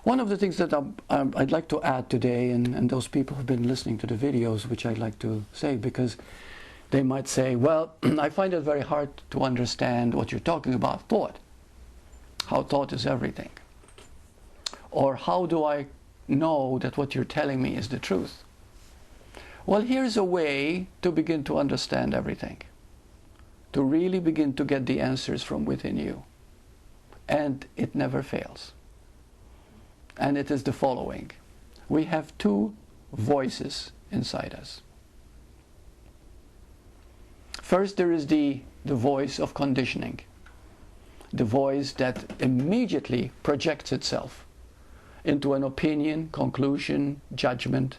One of the things that I'd like to add today, and those people who've been listening to the videos, which I'd like to say, because they might say, well, I find it very hard to understand what you're talking about, thought. How thought is everything. Or how do I know that what you're telling me is the truth? Well, here's a way to begin to understand everything. To really begin to get the answers from within you. And it never fails. And it is the following. We have two voices inside us. First, there is the voice of conditioning. The voice that immediately projects itself into an opinion, conclusion, judgment,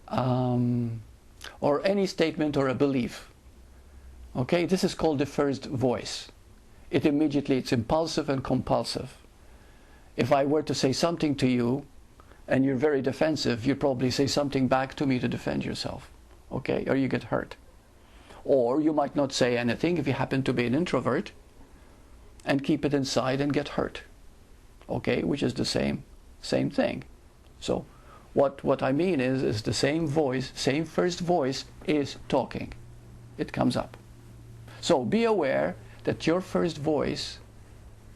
or any statement or a belief. Okay, this is called the first voice. It's impulsive and compulsive. If I were to say something to you and you're very defensive, you'd probably say something back to me to defend yourself. Okay, or you get hurt. Or you might not say anything if you happen to be an introvert and keep it inside and get hurt. Okay, which is the same thing. So what I mean is the same voice, same first voice is talking. It comes up. So be aware that your first voice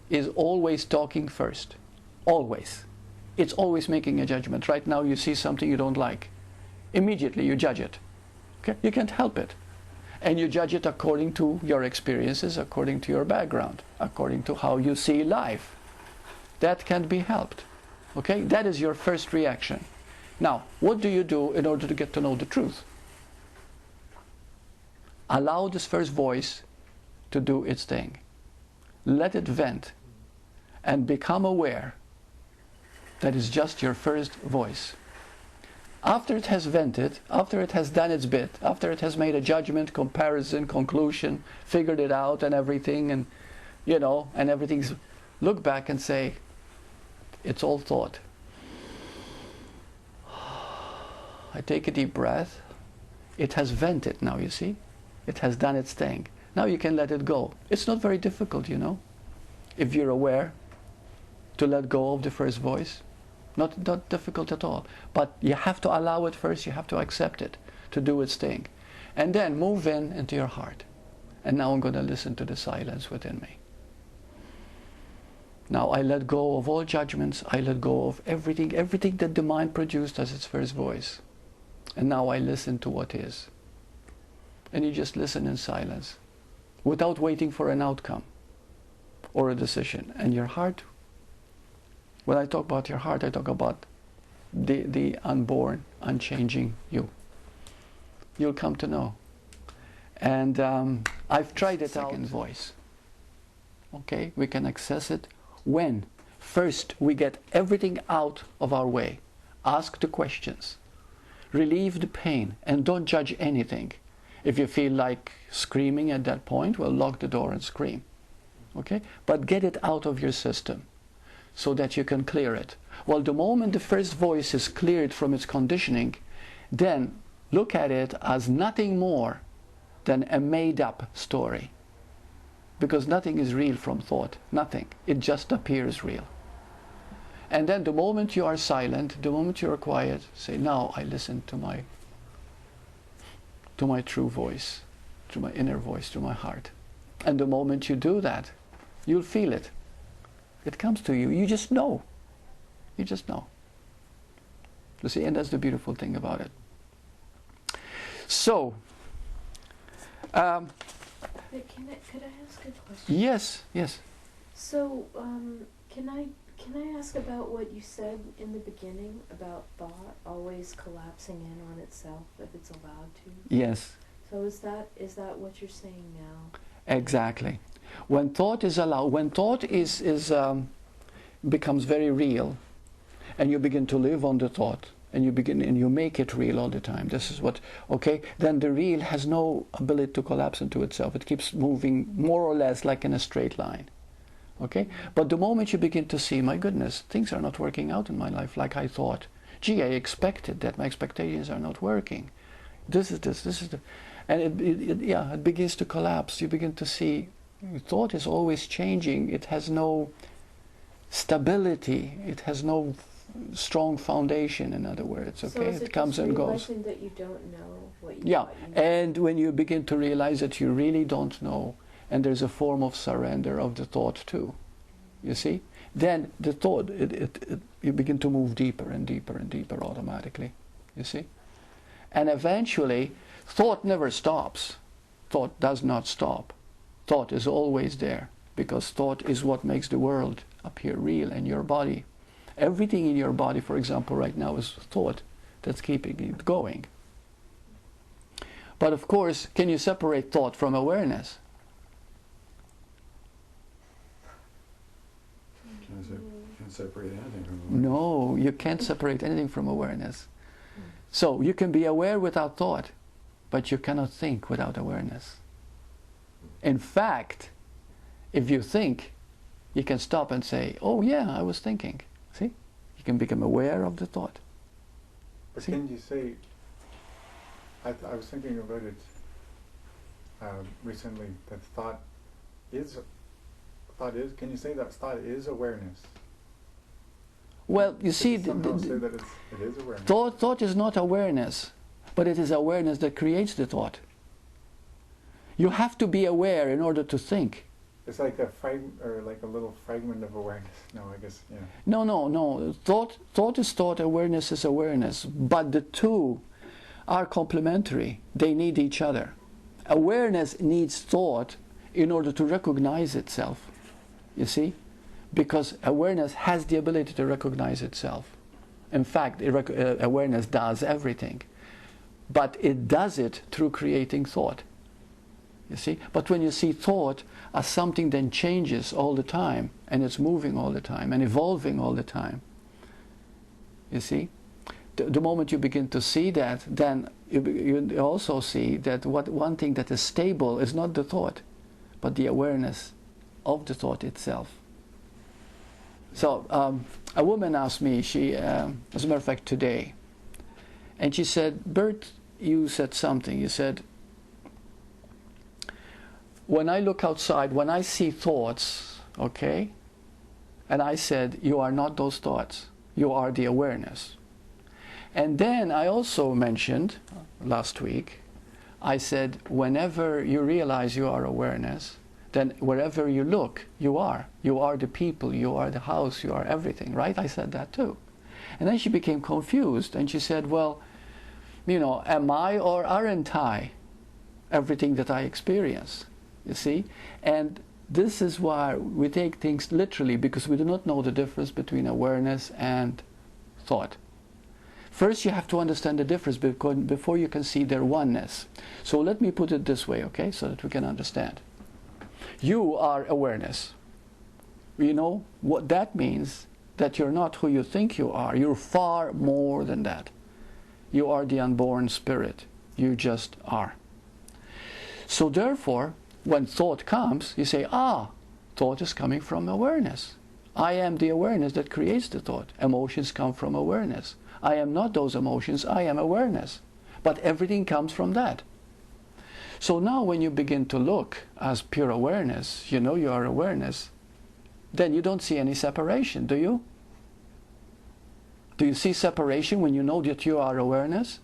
is always talking first. Always. It's always making a judgment. Right now you see something you don't like. Immediately you judge it. Okay? You can't help it. And you judge it according to your experiences, according to your background, according to how you see life. That can't be helped. Okay? That is your first reaction. Now, what do you do in order to get to know the truth? Allow this first voice to do its thing. Let it vent and become aware that it's just your first voice. After it has vented, after it has done its bit, after it has made a judgment, comparison, conclusion, figured it out and everything, and and everything's, look back and say, it's all thought. I take a deep breath. It has vented now, you see? It has done its thing. Now you can let it go. It's not very difficult, if you're aware to let go of the first voice. Not difficult at all. But you have to allow it first, you have to accept it to do its thing. And then move into your heart. And now I'm going to listen to the silence within me. Now I let go of all judgments, I let go of everything that the mind produced as its first voice. And now I listen to what is. And you just listen in silence, without waiting for an outcome or a decision. And your heart, when I talk about your heart, I talk about the unborn, unchanging you. You'll come to know. And I've tried it out. Second voice. Okay, we can access it when first we get everything out of our way. Ask the questions. Relieve the pain and don't judge anything. If you feel like screaming at that point, well, lock the door and scream. Okay? But get it out of your system so that you can clear it. Well, the moment the first voice is cleared from its conditioning, then look at it as nothing more than a made-up story. Because nothing is real from thought. Nothing. It just appears real. And then the moment you are silent, the moment you are quiet, say, now I listen to my true voice, to my inner voice, to my heart. And the moment you do that, you'll feel it. It comes to you. You just know. You just know. You see, and that's the beautiful thing about it. So, could I ask a question? Yes, yes. So, can I ask about what you said in the beginning about thought always collapsing in on itself if it's allowed to? Yes. So is that what you're saying now? Exactly. When thought is allowed, when thought becomes very real, and you begin to live on the thought, and you make it real all the time. This is what, okay? Then the real has no ability to collapse into itself. It keeps moving more or less like in a straight line. Okay? But the moment you begin to see, my goodness, things are not working out in my life like I thought. Gee, I expected that. My expectations are not working. This is the... And it begins to collapse. You begin to see thought is always changing. It has no stability. It has no strong foundation, in other words. Okay, So is it comes just and goes. realizing that you don't know what you Yeah, thought you knew? and when you begin to realize that you really don't know, and there's a form of surrender of the thought too, you see, then the thought, you begin to move deeper and deeper and deeper automatically, you see. And eventually, thought never stops. Thought does not stop. Thought is always there, because thought is what makes the world appear real in your body. Everything in your body, for example, right now is thought that's keeping it going. But of course, can you separate thought from awareness? Can't separate anything from awareness. No, you can't separate anything from awareness. So you can be aware without thought, but you cannot think without awareness. In fact, if you think, you can stop and say, oh yeah, I was thinking. See? You can become aware of the thought. But See? can you say, I was thinking about it recently, that thought is, can you say that thought is awareness? Well, you see, Could you somehow say that it is awareness? thought is not awareness, but it is awareness that creates the thought. You have to be aware in order to think. It's like a like a little fragment of awareness. No, I guess, yeah. No. Thought is thought, awareness is awareness. But the two are complementary. They need each other. Awareness needs thought in order to recognize itself. You see? Because awareness has the ability to recognize itself. In fact, awareness does everything. But it does it through creating thought. You see? But when you see thought as something that changes all the time, and it's moving all the time, and evolving all the time, you see? The moment you begin to see that, then you also see that one thing that is stable is not the thought, but the awareness of the thought itself. So a woman asked me, as a matter of fact today, and she said, Burt, you said something. You said, when I look outside, when I see thoughts, okay, and I said, you are not those thoughts, you are the awareness. And then I also mentioned, last week, I said, whenever you realize you are awareness, then wherever you look, you are. You are the people, you are the house, you are everything, right? I said that too. And then she became confused, and she said, well, you know, am I or aren't I everything that I experience? You see? And this is why we take things literally, because we do not know the difference between awareness and thought. First, you have to understand the difference before you can see their oneness. So let me put it this way, okay, so that we can understand. You are awareness. You know what that means? That you're not who you think you are. You're far more than that. You are the unborn spirit. You just are. So therefore, when thought comes, you say, thought is coming from awareness. I am the awareness that creates the thought. Emotions come from awareness. I am not those emotions, I am awareness. But everything comes from that. So now when you begin to look as pure awareness, you know you are awareness, then you don't see any separation, do you? Do you see separation when you know that you are awareness?